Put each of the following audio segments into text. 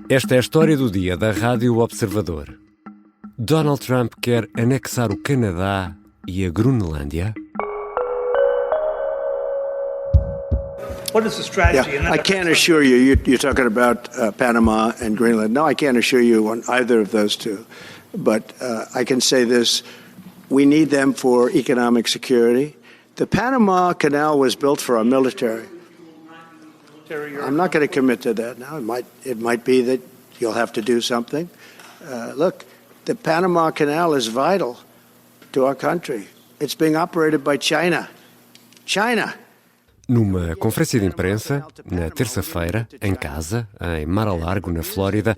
Esta é a história do dia da Rádio Observador. Donald Trump quer anexar o Canadá e a Groenlândia? What is the strategy? Yeah, I can't assure you, you're talking about Panama and Greenland. No, I can't assure you on either of those two. But I can say this, we need them for economic security. The Panama Canal was built for our military. I'm not going to commit to that now. It might be that you'll have to do something. Look, the Panama Canal is vital to our country. It's being operated by China. China! Numa conferência de imprensa, na terça-feira, em casa, em Mar-a-Largo, na Flórida,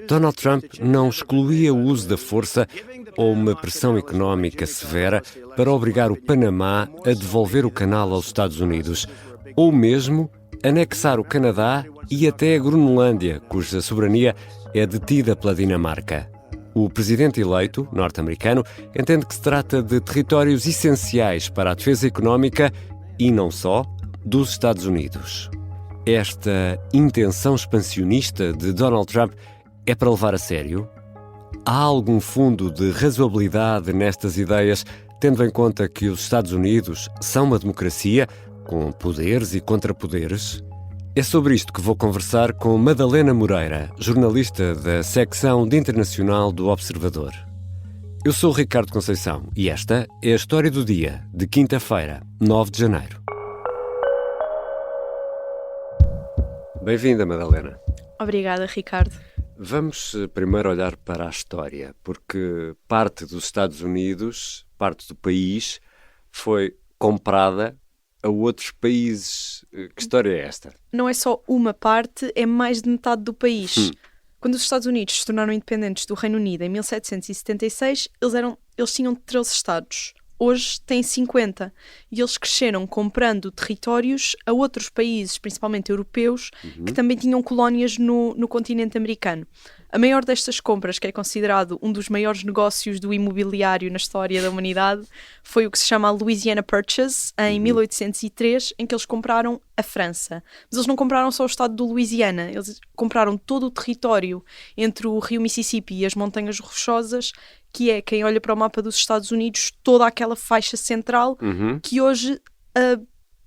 Donald Trump não excluía o uso da força ou uma pressão económica severa para obrigar o Panamá a devolver o canal aos Estados Unidos, ou mesmo anexar o Canadá e até a Groenlândia, cuja soberania é detida pela Dinamarca. O presidente eleito, norte-americano, entende que se trata de territórios essenciais para a defesa económica e não só dos Estados Unidos. Esta intenção expansionista de Donald Trump é para levar a sério? Há algum fundo de razoabilidade nestas ideias, tendo em conta que os Estados Unidos são uma democracia com poderes e contrapoderes? É sobre isto que vou conversar com Madalena Moreira, jornalista da secção de internacional do Observador. Eu sou o Ricardo Conceição e esta é a história do dia, de quinta-feira, 9 de janeiro. Bem-vinda, Madalena. Obrigada, Ricardo. Vamos primeiro olhar para a história, porque parte dos Estados Unidos, parte do país, foi comprada a outros países. Que história é esta? Não é só uma parte, é mais de metade do país. Quando os Estados Unidos se tornaram independentes do Reino Unido em 1776, eles tinham 13 estados. Hoje têm 50 e eles cresceram comprando territórios a outros países, principalmente europeus, que também tinham colónias no continente americano. A maior destas compras, que é considerado um dos maiores negócios do imobiliário na história da humanidade, foi o que se chama a Louisiana Purchase, em 1803, em que eles compraram a França. Mas eles não compraram só o estado do Louisiana, eles compraram todo o território entre o rio Mississippi e as Montanhas Rochosas, que é, quem olha para o mapa dos Estados Unidos, toda aquela faixa central que hoje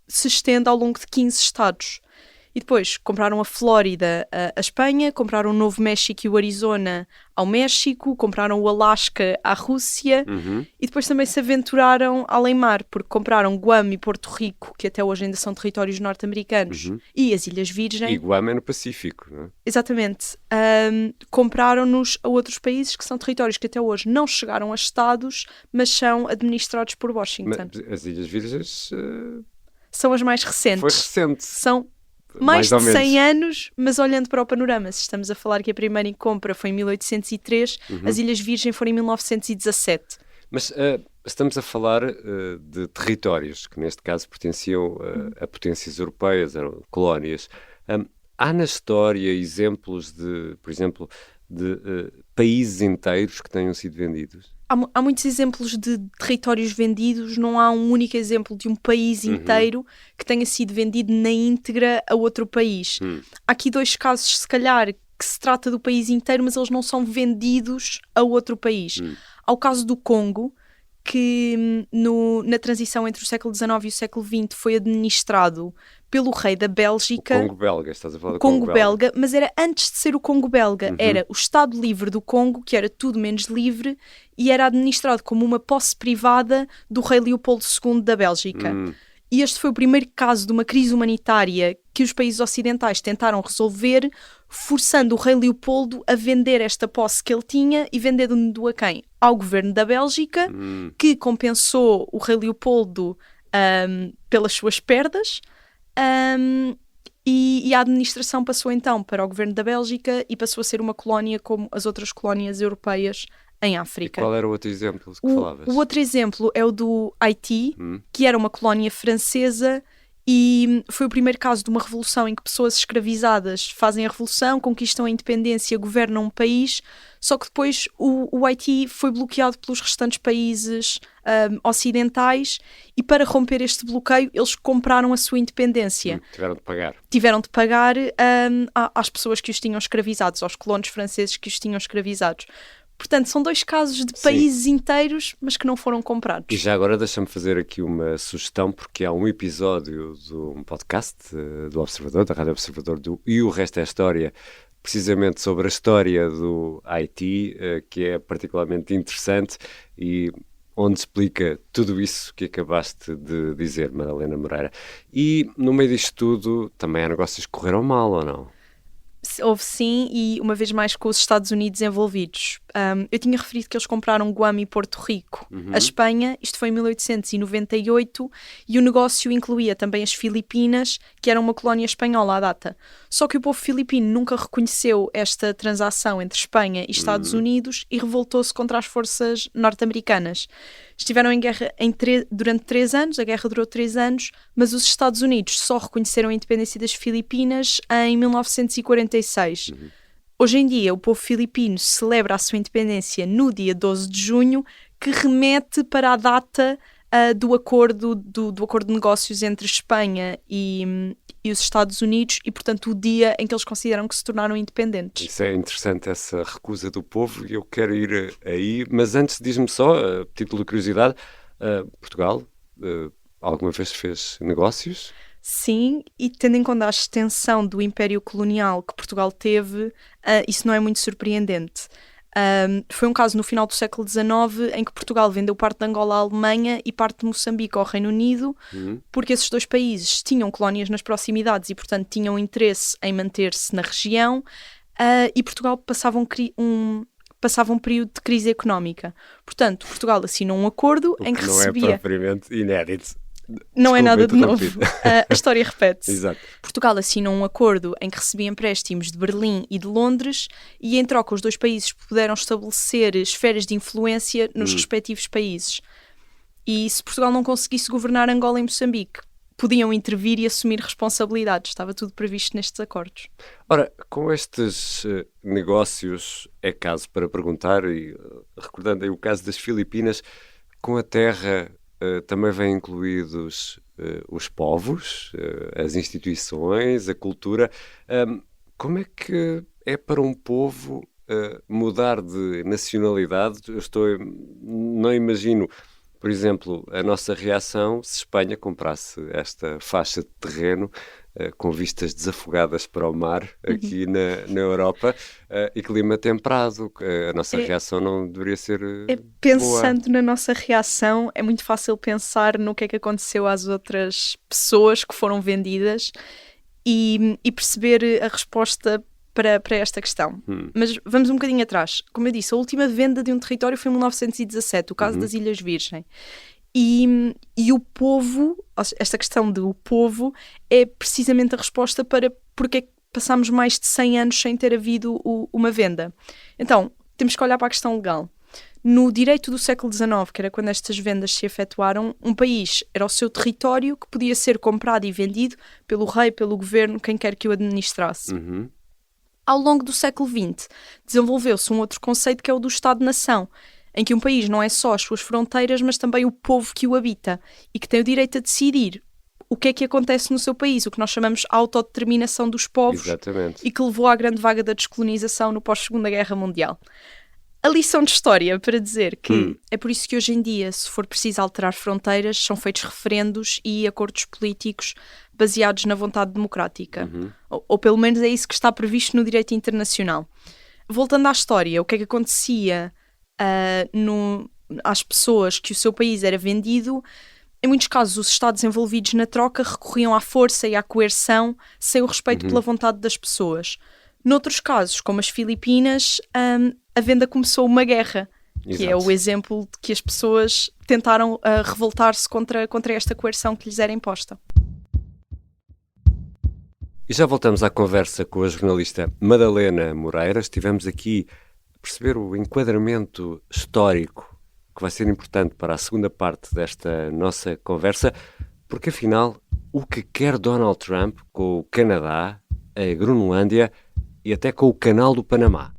se estende ao longo de 15 estados. E depois compraram a Flórida à Espanha, compraram o Novo México e o Arizona ao México, compraram o Alasca à Rússia e depois também se aventuraram além mar, porque compraram Guam e Porto Rico, que até hoje ainda são territórios norte-americanos, e as Ilhas Virgem. E Guam é no Pacífico, não é? Exatamente. Compraram-nos a outros países que são territórios que até hoje não chegaram a estados, mas são administrados por Washington. Mas as Ilhas Virgens são as mais recentes. Foi recente. São mais de 100 anos, mas olhando para o panorama, se estamos a falar que a primeira compra foi em 1803, as Ilhas Virgem foram em 1917. Mas estamos a falar de territórios que neste caso pertenciam a potências europeias, eram colónias. Há na história exemplos por exemplo, de países inteiros que tenham sido vendidos? Há muitos exemplos de territórios vendidos, não há um único exemplo de um país inteiro que tenha sido vendido na íntegra a outro país. Há aqui dois casos, se calhar, que se trata do país inteiro, mas eles não são vendidos a outro país. Há o caso do Congo, que na transição entre o século XIX e o século XX foi administrado pelo rei da Bélgica. O Congo belga, estás a falar do Congo belga, mas era antes de ser o Congo belga, era o Estado Livre do Congo, que era tudo menos livre, e era administrado como uma posse privada do rei Leopoldo II da Bélgica. E este foi o primeiro caso de uma crise humanitária que os países ocidentais tentaram resolver, forçando o rei Leopoldo a vender esta posse que ele tinha e vendendo a quem? Ao governo da Bélgica, que compensou o rei Leopoldo pelas suas perdas, e a administração passou então para o governo da Bélgica e passou a ser uma colónia como as outras colónias europeias em África. E qual era o outro exemplo que falavas? O outro exemplo é o do Haiti, que era uma colónia francesa E foi o primeiro caso de uma revolução em que pessoas escravizadas fazem a revolução, conquistam a independência, governam um país, só que depois o Haiti foi bloqueado pelos restantes países ocidentais e para romper este bloqueio eles compraram a sua independência. Tiveram de pagar. Tiveram de pagar às pessoas que os tinham escravizados, aos colonos franceses que os tinham escravizados. Portanto, são 2 casos de países inteiros, mas que não foram comprados. E já agora deixa-me fazer aqui uma sugestão, porque há um episódio de um podcast do Observador, da Rádio Observador, E o Resto é História, precisamente sobre a história do Haiti, que é particularmente interessante e onde explica tudo isso que acabaste de dizer, Madalena Moreira. E no meio disto tudo, também há negócios que correram mal, ou não? Houve sim, e uma vez mais com os Estados Unidos envolvidos. Eu tinha referido que eles compraram Guam e Porto Rico. A Espanha, isto foi em 1898, e o negócio incluía também as Filipinas, que eram uma colónia espanhola à data. Só que o povo filipino nunca reconheceu esta transação entre Espanha e Estados Unidos e revoltou-se contra as forças norte-americanas. Estiveram em guerra durante 3 anos, a guerra durou 3 anos, mas os Estados Unidos só reconheceram a independência das Filipinas em 1946. Hoje em dia, o povo filipino celebra a sua independência no dia 12 de junho, que remete para a data do acordo de negócios entre Espanha e os Estados Unidos e, portanto, o dia em que eles consideram que se tornaram independentes. Isso é interessante, essa recusa do povo, e eu quero ir aí, mas antes diz-me só, a título de curiosidade, Portugal alguma vez fez negócios? Sim, e tendo em conta a extensão do Império Colonial que Portugal teve, isso não é muito surpreendente. Foi um caso no final do século XIX em que Portugal vendeu parte de Angola à Alemanha e parte de Moçambique ao Reino Unido, porque esses 2 países tinham colónias nas proximidades e, portanto, tinham interesse em manter-se na região, e Portugal passava um período de crise económica. Portanto, Portugal assinou um acordo em que recebia... Não é propriamente inédito. Não é nada de novo. A história repete-se. Exato. Portugal assinou um acordo em que recebia empréstimos de Berlim e de Londres e, em troca, os 2 países puderam estabelecer esferas de influência nos respectivos países. E se Portugal não conseguisse governar Angola e Moçambique, podiam intervir e assumir responsabilidades. Estava tudo previsto nestes acordos. Ora, com estes negócios, é caso para perguntar, e recordando aí o caso das Filipinas, com a terra... também vêm incluídos os povos, as instituições, a cultura. Como é que é para um povo mudar de nacionalidade? Não imagino, por exemplo, a nossa reação se Espanha comprasse esta faixa de terreno com vistas desafogadas para o mar aqui na Europa e clima temperado. A nossa reação não deveria ser Pensando boa. na nossa reação, é muito fácil pensar no que é que aconteceu às outras pessoas que foram vendidas e perceber a resposta para esta questão. Mas vamos um bocadinho atrás. Como eu disse, a última venda de um território foi em 1917, o caso das Ilhas Virgem. E o povo, esta questão do povo, é precisamente a resposta para porque é que passámos mais de 100 anos sem ter havido uma venda. Então, temos que olhar para a questão legal. No direito do século XIX, que era quando estas vendas se efetuaram, um país era o seu território que podia ser comprado e vendido pelo rei, pelo governo, quem quer que o administrasse. Ao longo do século XX, desenvolveu-se um outro conceito que é o do Estado-nação, em que um país não é só as suas fronteiras, mas também o povo que o habita e que tem o direito a decidir o que é que acontece no seu país, o que nós chamamos de autodeterminação dos povos. Exatamente. E que levou à grande vaga da descolonização no pós-Segunda Guerra Mundial. A lição de história para dizer que é por isso que hoje em dia, se for preciso alterar fronteiras, são feitos referendos e acordos políticos baseados na vontade democrática. Ou pelo menos é isso que está previsto no direito internacional. Voltando à história, o que é que acontecia às pessoas que o seu país era vendido? Em muitos casos, os Estados envolvidos na troca recorriam à força e à coerção sem o respeito pela vontade das pessoas. Noutros casos, como as Filipinas, a venda começou uma guerra, que é o exemplo de que as pessoas tentaram revoltar-se contra esta coerção que lhes era imposta. E já voltamos à conversa com a jornalista Madalena Moreira. Estivemos aqui a perceber o enquadramento histórico que vai ser importante para a segunda parte desta nossa conversa, porque afinal o que quer Donald Trump com o Canadá, a Groenlândia e até com o Canal do Panamá.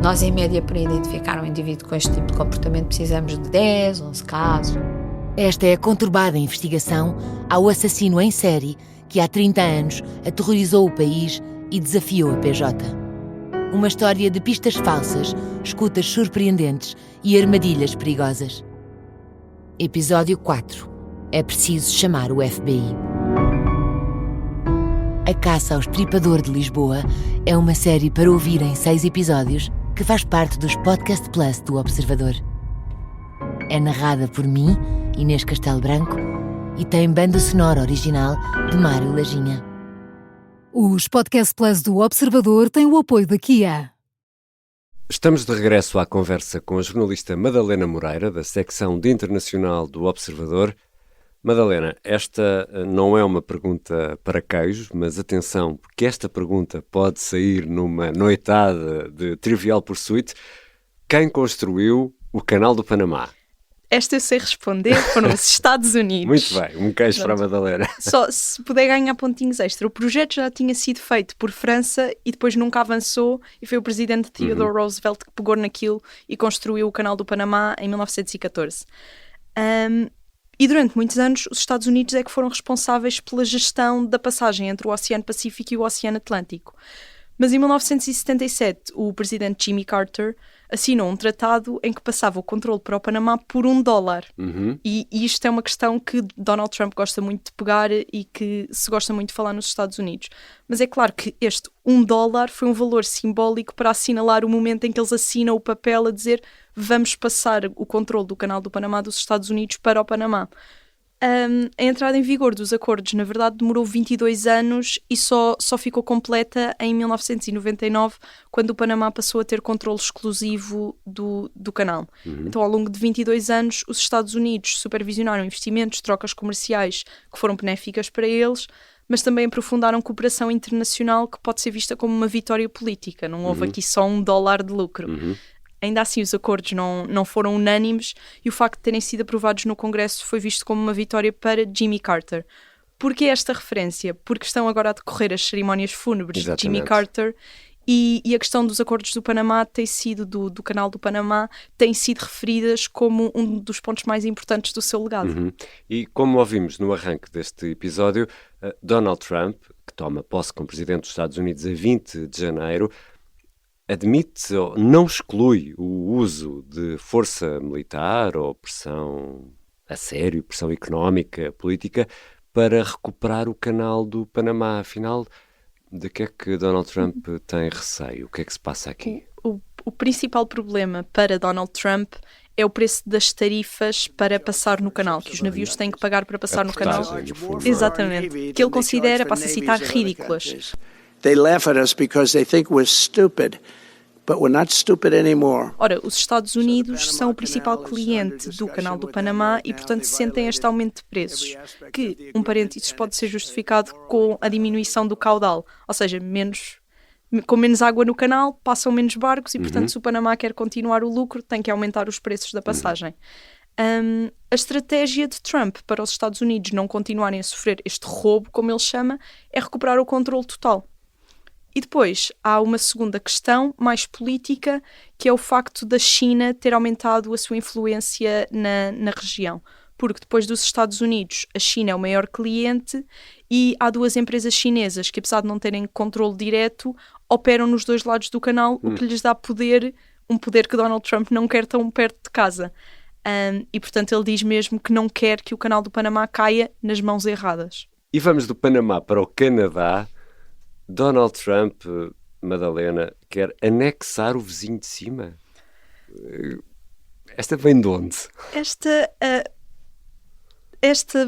Nós, em média, para identificar um indivíduo com este tipo de comportamento, precisamos de 10, 11 casos. Esta é a conturbada investigação ao assassino em série que há 30 anos aterrorizou o país e desafiou a PJ. Uma história de pistas falsas, escutas surpreendentes e armadilhas perigosas. Episódio 4. É preciso chamar o FBI. A Caça ao Estripador de Lisboa é uma série para ouvir em 6 episódios que faz parte dos Podcast Plus do Observador. É narrada por mim, Inês Castelo Branco, e tem banda sonora original de Mário Lajinha. Os Podcast Plus do Observador têm o apoio da Kia. Estamos de regresso à conversa com a jornalista Madalena Moreira, da secção de Internacional do Observador. Madalena, esta não é uma pergunta para queijos, mas atenção, porque esta pergunta pode sair numa noitada de Trivial Pursuit. Quem construiu o Canal do Panamá? Esta eu sei responder, foram os Estados Unidos. Muito bem, um queijo para a Madalena. Só se puder ganhar pontinhos extra. O projeto já tinha sido feito por França e depois nunca avançou, e foi o presidente Theodore Roosevelt que pegou naquilo e construiu o Canal do Panamá em 1914. E durante muitos anos os Estados Unidos é que foram responsáveis pela gestão da passagem entre o Oceano Pacífico e o Oceano Atlântico. Mas em 1977 o presidente Jimmy Carter assinou um tratado em que passava o controle para o Panamá por $1. E isto é uma questão que Donald Trump gosta muito de pegar e que se gosta muito de falar nos Estados Unidos. Mas é claro que este $1 foi um valor simbólico para assinalar o momento em que eles assinam o papel a dizer vamos passar o controle do Canal do Panamá dos Estados Unidos para o Panamá. A entrada em vigor dos acordos, na verdade, demorou 22 anos e só ficou completa em 1999, quando o Panamá passou a ter controle exclusivo do canal. Então, ao longo de 22 anos, os Estados Unidos supervisionaram investimentos, trocas comerciais que foram benéficas para eles, mas também aprofundaram cooperação internacional que pode ser vista como uma vitória política. Não houve aqui só $1 de lucro. Ainda assim, os acordos não foram unânimes e o facto de terem sido aprovados no Congresso foi visto como uma vitória para Jimmy Carter. Porquê esta referência? Porque estão agora a decorrer as cerimónias fúnebres de Jimmy Carter e a questão dos acordos do Panamá tem sido, do Canal do Panamá, tem sido referidas como um dos pontos mais importantes do seu legado. E como ouvimos no arranque deste episódio, Donald Trump, que toma posse como presidente dos Estados Unidos a 20 de janeiro, admite ou não exclui o uso de força militar ou pressão a sério, pressão económica, política, para recuperar o Canal do Panamá. Afinal, de que é que Donald Trump tem receio? O que é que se passa aqui? O principal problema para Donald Trump é o preço das tarifas para passar no canal, que os navios têm que pagar para passar no canal. Exatamente. Que ele considera, passo a citar, ridículas. They laugh at us because they think we're stupid, but we're not stupid anymore. Ora, os Estados Unidos são o principal cliente do Canal do Panamá e, portanto, sentem este aumento de preços, que, um parênteses, pode ser justificado com a diminuição do caudal, ou seja, com menos água no canal, passam menos barcos e, portanto, se o Panamá quer continuar o lucro, tem que aumentar os preços da passagem. A estratégia de Trump para os Estados Unidos não continuarem a sofrer este roubo, como ele chama, é recuperar o controle total. E depois há uma segunda questão, mais política, que é o facto da China ter aumentado a sua influência na região. Porque depois dos Estados Unidos, a China é o maior cliente e há 2 empresas chinesas que, apesar de não terem controle direto, operam nos 2 lados do canal, o que lhes dá poder, um poder que Donald Trump não quer tão perto de casa. E, portanto, ele diz mesmo que não quer que o Canal do Panamá caia nas mãos erradas. E vamos do Panamá para o Canadá. Donald Trump, Madalena, quer anexar o vizinho de cima? Esta vem de onde? Esta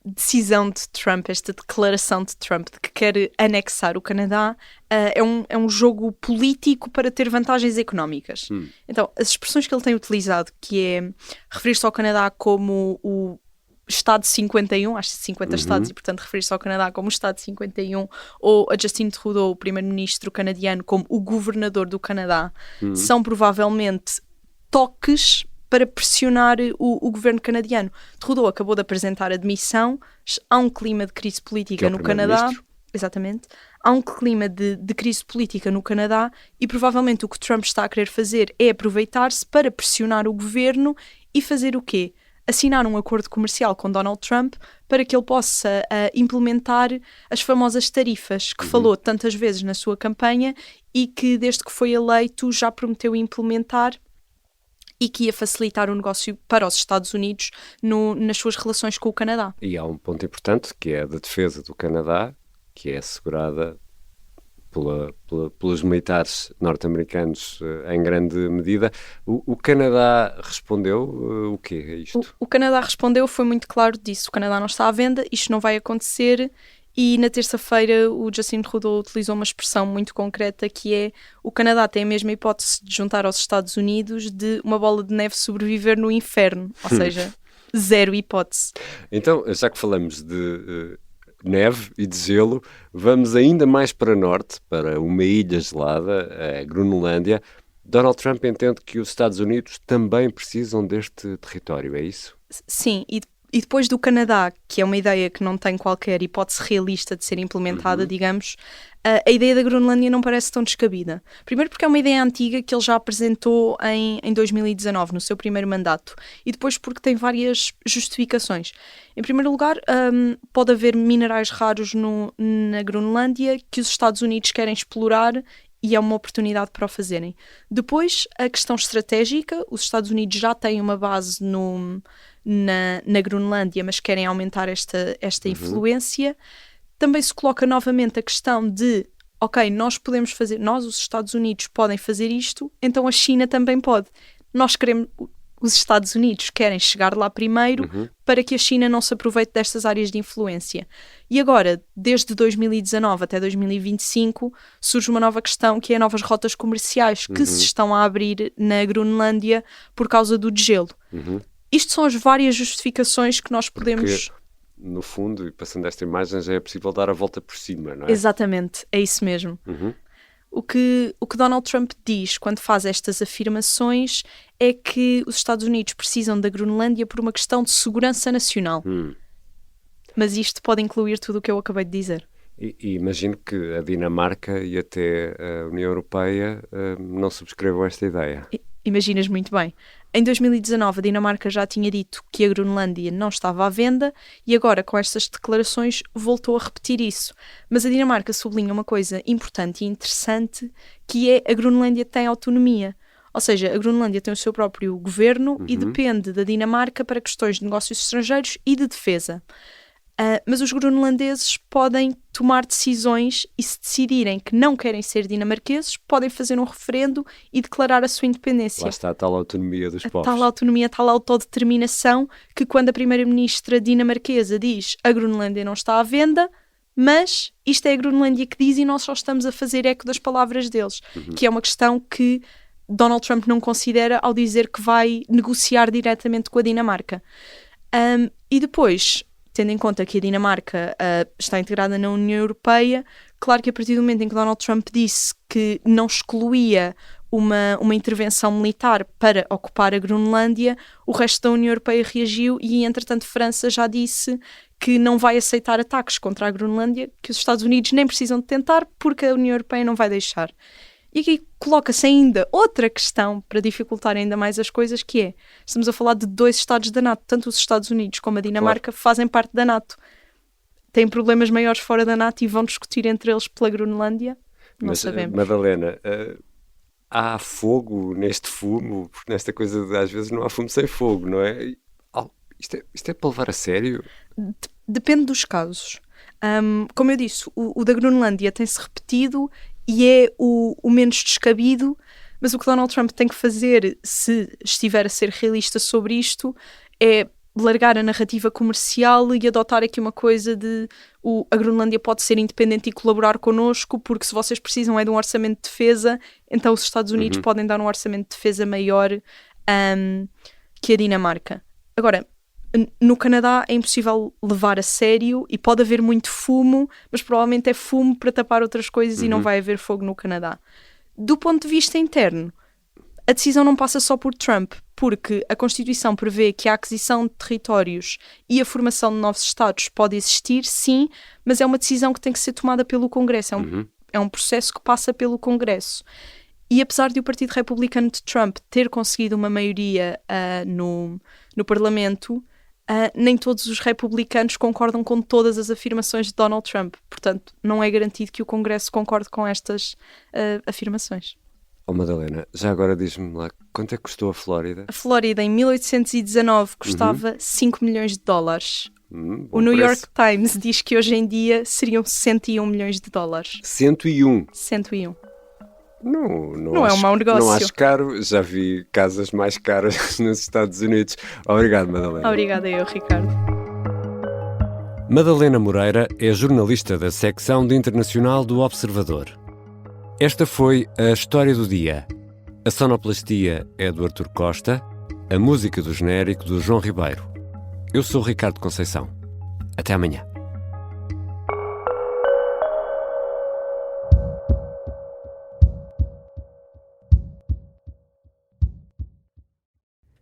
decisão de Trump, esta declaração de Trump de que quer anexar o Canadá é um jogo político para ter vantagens económicas. Então, as expressões que ele tem utilizado, que é referir-se ao Canadá como o Estado 51, acho que 50 estados, e portanto referir-se ao Canadá como o Estado 51, ou a Justin Trudeau, o primeiro-ministro canadiano, como o governador do Canadá, são provavelmente toques para pressionar o governo canadiano. Trudeau acabou de apresentar a demissão, há um clima de crise política no Canadá. Exatamente. Há um clima de crise política no Canadá e provavelmente o que Trump está a querer fazer é aproveitar-se para pressionar o governo e fazer o quê? Assinar um acordo comercial com Donald Trump para que ele possa implementar as famosas tarifas que falou tantas vezes na sua campanha e que desde que foi eleito já prometeu implementar e que ia facilitar o negócio para os Estados Unidos nas suas relações com o Canadá. E há um ponto importante, que é a da defesa do Canadá, que é assegurada pelos militares norte-americanos em grande medida. O Canadá respondeu o quê a isto? O Canadá respondeu, foi muito claro disso. O Canadá não está à venda, isto não vai acontecer. E na terça-feira o Justin Trudeau utilizou uma expressão muito concreta que é: o Canadá tem a mesma hipótese de juntar aos Estados Unidos de uma bola de neve sobreviver no inferno. Ou seja, zero hipótese. Então, já que falamos de neve e de gelo, vamos ainda mais para norte, para uma ilha gelada, a Groenlândia. Donald Trump entende que os Estados Unidos também precisam deste território, é isso? Sim, e depois do Canadá, que é uma ideia que não tem qualquer hipótese realista de ser implementada, digamos, a ideia da Groenlândia não parece tão descabida. Primeiro porque é uma ideia antiga que ele já apresentou em 2019, no seu primeiro mandato. E depois porque tem várias justificações. Em primeiro lugar, pode haver minerais raros na Groenlândia que os Estados Unidos querem explorar e é uma oportunidade para o fazerem. Depois, a questão estratégica. Os Estados Unidos já têm uma base na Groenlândia, mas querem aumentar esta influência. Também se coloca novamente a questão de, ok, nós, os Estados Unidos, podem fazer isto, então a China também pode. Os Estados Unidos querem chegar lá primeiro para que a China não se aproveite destas áreas de influência. E agora, desde 2019 até 2025, surge uma nova questão, que é novas rotas comerciais que se estão a abrir na Groenlândia por causa do degelo. Isto são as várias justificações que nós podemos... Porque, no fundo, e passando esta imagem, já é possível dar a volta por cima, não é? Exatamente, é isso mesmo. O que Donald Trump diz quando faz estas afirmações é que os Estados Unidos precisam da Groenlândia por uma questão de segurança nacional. Mas isto pode incluir tudo o que eu acabei de dizer. E imagino que a Dinamarca e até a União Europeia não subscrevam esta ideia. Imaginas muito bem. Em 2019 a Dinamarca já tinha dito que a Groenlândia não estava à venda e agora com estas declarações voltou a repetir isso. Mas a Dinamarca sublinha uma coisa importante e interessante, que é a Groenlândia tem autonomia. Ou seja, a Groenlândia tem o seu próprio governo e depende da Dinamarca para questões de negócios estrangeiros e de defesa. Mas os groenlandeses podem tomar decisões e, se decidirem que não querem ser dinamarqueses, podem fazer um referendo e declarar a sua independência. Lá está a tal autonomia dos povos. Tal autonomia, tal autodeterminação, que quando a primeira-ministra dinamarquesa diz a Groenlândia não está à venda, mas isto é a Groenlândia que diz e nós só estamos a fazer eco das palavras deles, que é uma questão que Donald Trump não considera ao dizer que vai negociar diretamente com a Dinamarca. E depois, tendo em conta que a Dinamarca está integrada na União Europeia, claro que a partir do momento em que Donald Trump disse que não excluía uma intervenção militar para ocupar a Groenlândia, o resto da União Europeia reagiu e, entretanto, França já disse que não vai aceitar ataques contra a Groenlândia, que os Estados Unidos nem precisam de tentar porque a União Europeia não vai deixar. E aqui coloca-se ainda outra questão para dificultar ainda mais as coisas, que é, estamos a falar de 2 Estados da NATO, tanto os Estados Unidos como a Dinamarca fazem parte da NATO. Têm problemas maiores fora da NATO e vão discutir entre eles pela Groenlândia? Não sabemos. Madalena, há fogo neste fumo, porque nesta coisa de, às vezes não há fumo sem fogo, não é? Isto é para levar a sério? Depende dos casos. Como eu disse, o da Groenlândia tem-se repetido e é o menos descabido, mas o que Donald Trump tem que fazer, se estiver a ser realista sobre isto, é largar a narrativa comercial e adotar aqui uma coisa de a Groenlândia pode ser independente e colaborar connosco, porque se vocês precisam de um orçamento de defesa, então os Estados Unidos podem dar um orçamento de defesa maior que a Dinamarca. Agora, no Canadá é impossível levar a sério e pode haver muito fumo, mas provavelmente é fumo para tapar outras coisas e não vai haver fogo no Canadá. Do ponto de vista interno, a decisão não passa só por Trump, porque a Constituição prevê que a aquisição de territórios e a formação de novos Estados pode existir, sim, mas é uma decisão que tem que ser tomada pelo Congresso. É um processo que passa pelo Congresso. E apesar de o Partido Republicano de Trump ter conseguido uma maioria no Parlamento, nem todos os republicanos concordam com todas as afirmações de Donald Trump. Portanto, não é garantido que o Congresso concorde com estas afirmações. Madalena, já agora diz-me lá, quanto é que custou a Flórida? A Flórida, em 1819, custava 5 milhões de dólares. O New York Times diz que hoje em dia seriam 101 milhões de dólares. 101? 101. Não é um mau negócio. Não acho caro, já vi casas mais caras nos Estados Unidos. Obrigado, Madalena. Obrigada eu, Ricardo. Madalena Moreira é jornalista da secção de Internacional do Observador. Esta foi a História do Dia. A sonoplastia é do Artur Costa, a música do genérico do João Ribeiro. Eu sou o Ricardo Conceição. Até amanhã.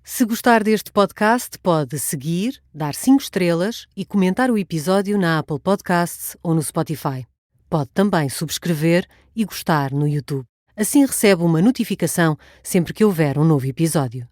Se gostar deste podcast, pode seguir, dar 5 estrelas e comentar o episódio na Apple Podcasts ou no Spotify. Pode também subscrever e gostar no YouTube. Assim recebe uma notificação sempre que houver um novo episódio.